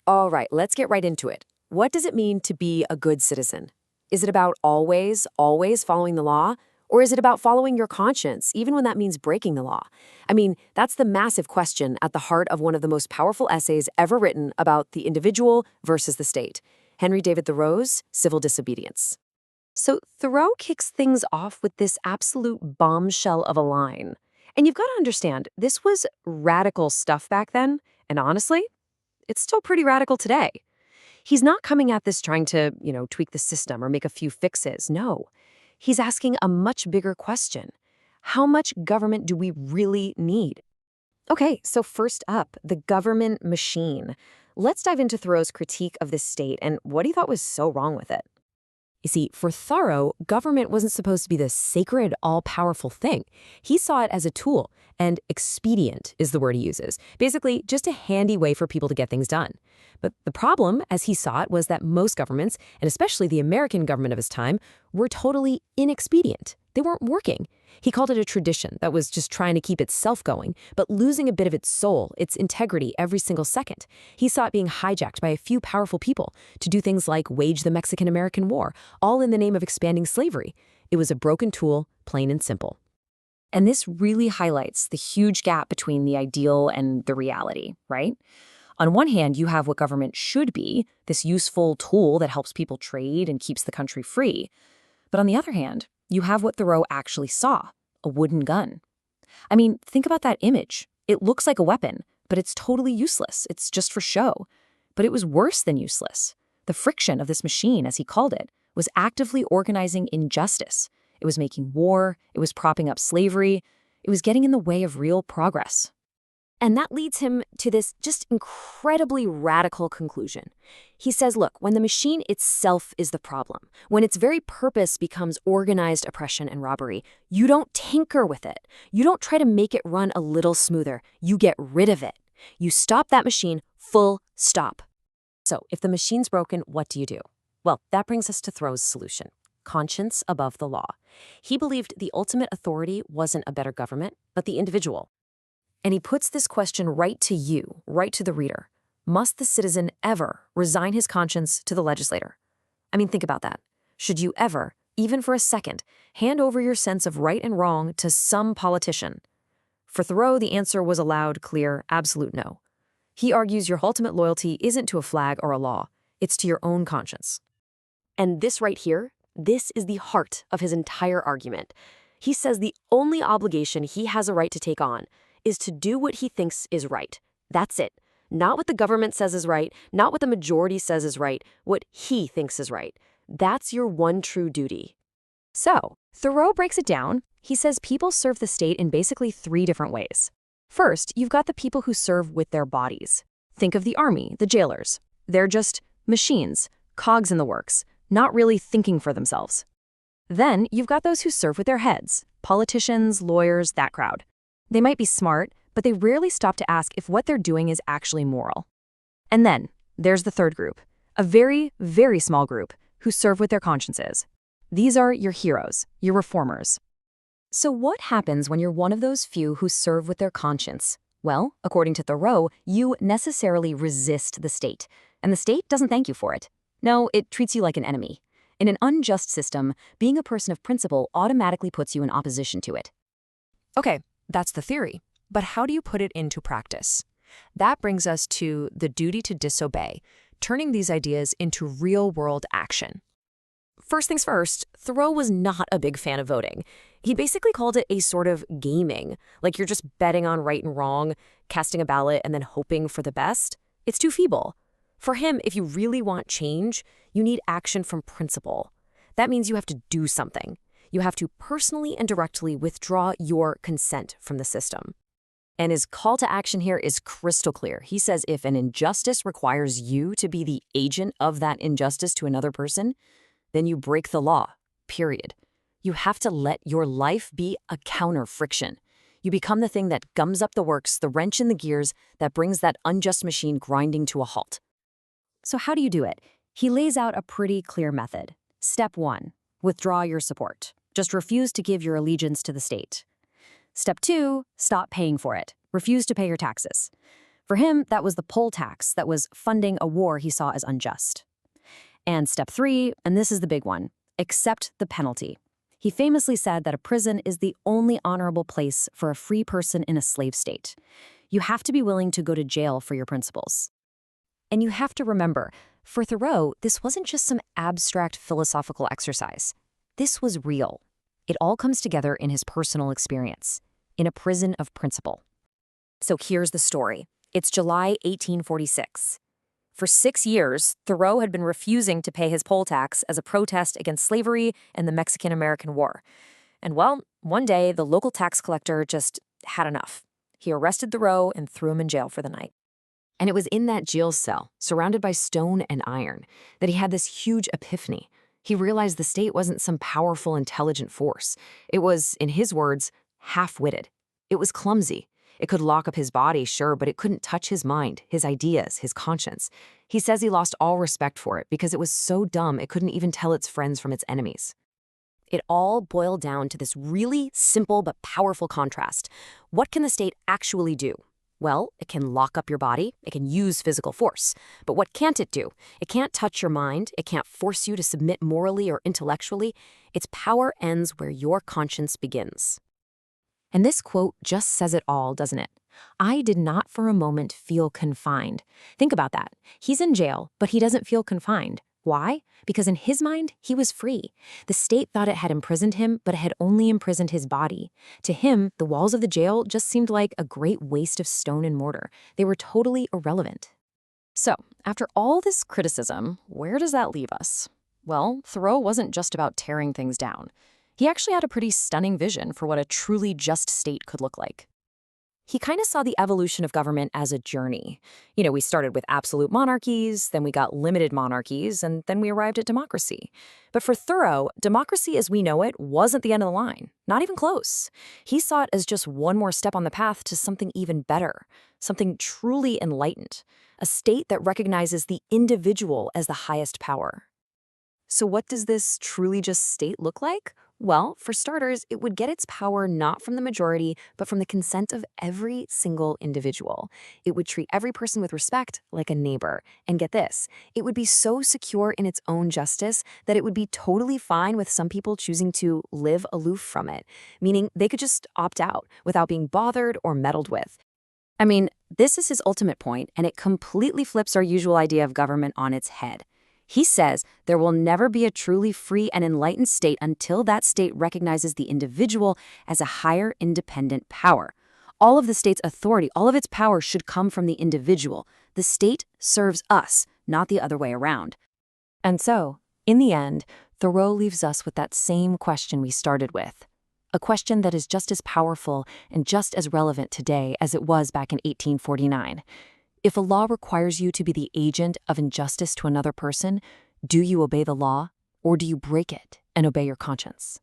All right, let's get right into it. What does it mean to be a good citizen? Is it about always following the law? Or is it about following your conscience, even when that means breaking the law? I mean, that's the massive question at the heart of one of the most powerful essays ever written about the individual versus the state. Henry David Thoreau's Civil Disobedience. So Thoreau kicks things off with this absolute bombshell of a line. And you've got to understand, this was radical stuff back then, and honestly, it's still pretty radical today. He's not coming at this trying to, tweak the system or make a few fixes. No. He's asking a much bigger question. How much government do we really need? Okay, so first up, the government machine. Let's dive into Thoreau's critique of this state and what he thought was so wrong with it. You see, for Thoreau, government wasn't supposed to be this sacred, all-powerful thing. He saw it as a tool, and expedient is the word he uses. Basically, just a handy way for people to get things done. But the problem, as he saw it, was that most governments, and especially the American government of his time, were totally inexpedient. They weren't working. He called it a tradition that was just trying to keep itself going, but losing a bit of its soul, its integrity every single second. He saw it being hijacked by a few powerful people to do things like wage the Mexican-American War, all in the name of expanding slavery. It was a broken tool, plain and simple. And this really highlights the huge gap between the ideal and the reality, right? On one hand, you have what government should be, this useful tool that helps people trade and keeps the country free. But on the other hand, you have what Thoreau actually saw, a wooden gun. I mean, think about that image. It looks like a weapon, but it's totally useless. It's just for show. But it was worse than useless. The friction of this machine, as he called it, was actively organizing injustice. It was making war. It was propping up slavery. It was getting in the way of real progress. And that leads him to this just incredibly radical conclusion. He says, look, when the machine itself is the problem, when its very purpose becomes organized oppression and robbery, you don't tinker with it. You don't try to make it run a little smoother. You get rid of it. You stop that machine, full stop. So if the machine's broken, what do you do? Well, that brings us to Thoreau's solution. Conscience above the law. He believed the ultimate authority wasn't a better government, but the individual. And he puts this question right to you, right to the reader. Must the citizen ever resign his conscience to the legislator? I mean, think about that. Should you ever, even for a second, hand over your sense of right and wrong to some politician? For Thoreau, the answer was a loud, clear, absolute no. He argues your ultimate loyalty isn't to a flag or a law. It's to your own conscience. And this right here, this is the heart of his entire argument. He says the only obligation he has a right to take on is to do what he thinks is right. That's it. Not what the government says is right, not what the majority says is right, what he thinks is right. That's your one true duty. So, Thoreau breaks it down. He says people serve the state in basically 3 different ways. First, you've got the people who serve with their bodies. Think of the army, the jailers. They're just machines, cogs in the works, not really thinking for themselves. Then, you've got those who serve with their heads, politicians, lawyers, that crowd. They might be smart, but they rarely stop to ask if what they're doing is actually moral. And then, there's the third group, a very, very small group, who serve with their consciences. These are your heroes, your reformers. So what happens when you're one of those few who serve with their conscience? Well, according to Thoreau, you necessarily resist the state, and the state doesn't thank you for it. No, it treats you like an enemy. In an unjust system, being a person of principle automatically puts you in opposition to it. Okay, that's the theory. But how do you put it into practice? That brings us to the duty to disobey, turning these ideas into real-world action. First things first, Thoreau was not a big fan of voting. He basically called it a sort of gaming, like you're just betting on right and wrong, casting a ballot, and then hoping for the best. It's too feeble. For him, if you really want change, you need action from principle. That means you have to do something. You have to personally and directly withdraw your consent from the system. And his call to action here is crystal clear. He says if an injustice requires you to be the agent of that injustice to another person, then you break the law, period. You have to let your life be a counter-friction. You become the thing that gums up the works, the wrench in the gears that brings that unjust machine grinding to a halt. So how do you do it? He lays out a pretty clear method. Step 1, withdraw your support. Just refuse to give your allegiance to the state. Step 2, stop paying for it. Refuse to pay your taxes. For him, that was the poll tax that was funding a war he saw as unjust. And step 3, and this is the big one, accept the penalty. He famously said that a prison is the only honorable place for a free person in a slave state. You have to be willing to go to jail for your principles. And you have to remember, for Thoreau, this wasn't just some abstract philosophical exercise. This was real. It all comes together in his personal experience, in a prison of principle. So here's the story. It's July 1846. For 6 years, Thoreau had been refusing to pay his poll tax as a protest against slavery and the Mexican-American War. And well, one day, the local tax collector just had enough. He arrested Thoreau and threw him in jail for the night. And it was in that jail cell, surrounded by stone and iron, that he had this huge epiphany. He realized the state wasn't some powerful, intelligent force. It was, in his words, half-witted. It was clumsy. It could lock up his body, sure, but it couldn't touch his mind, his ideas, his conscience. He says he lost all respect for it because it was so dumb it couldn't even tell its friends from its enemies. It all boiled down to this really simple but powerful contrast. What can the state actually do? Well, it can lock up your body, it can use physical force. But what can't it do? It can't touch your mind, it can't force you to submit morally or intellectually. Its power ends where your conscience begins. And this quote just says it all, doesn't it? I did not for a moment feel confined. Think about that. He's in jail, but he doesn't feel confined. Why? Because in his mind, he was free. The state thought it had imprisoned him, but it had only imprisoned his body. To him, the walls of the jail just seemed like a great waste of stone and mortar. They were totally irrelevant. So, after all this criticism, where does that leave us? Well, Thoreau wasn't just about tearing things down. He actually had a pretty stunning vision for what a truly just state could look like. He kind of saw the evolution of government as a journey. We started with absolute monarchies, then we got limited monarchies, and then we arrived at democracy. But for Thoreau, democracy as we know it wasn't the end of the line, not even close. He saw it as just one more step on the path to something even better, something truly enlightened, a state that recognizes the individual as the highest power. So what does this truly just state look like? Well, for starters, it would get its power not from the majority, but from the consent of every single individual. It would treat every person with respect like a neighbor. And get this, it would be so secure in its own justice that it would be totally fine with some people choosing to live aloof from it, meaning they could just opt out without being bothered or meddled with. I mean, this is his ultimate point, and it completely flips our usual idea of government on its head. He says there will never be a truly free and enlightened state until that state recognizes the individual as a higher independent power. All of the state's authority, all of its power should come from the individual. The state serves us, not the other way around. And so, in the end, Thoreau leaves us with that same question we started with. A question that is just as powerful and just as relevant today as it was back in 1849. If a law requires you to be the agent of injustice to another person, do you obey the law, or do you break it and obey your conscience?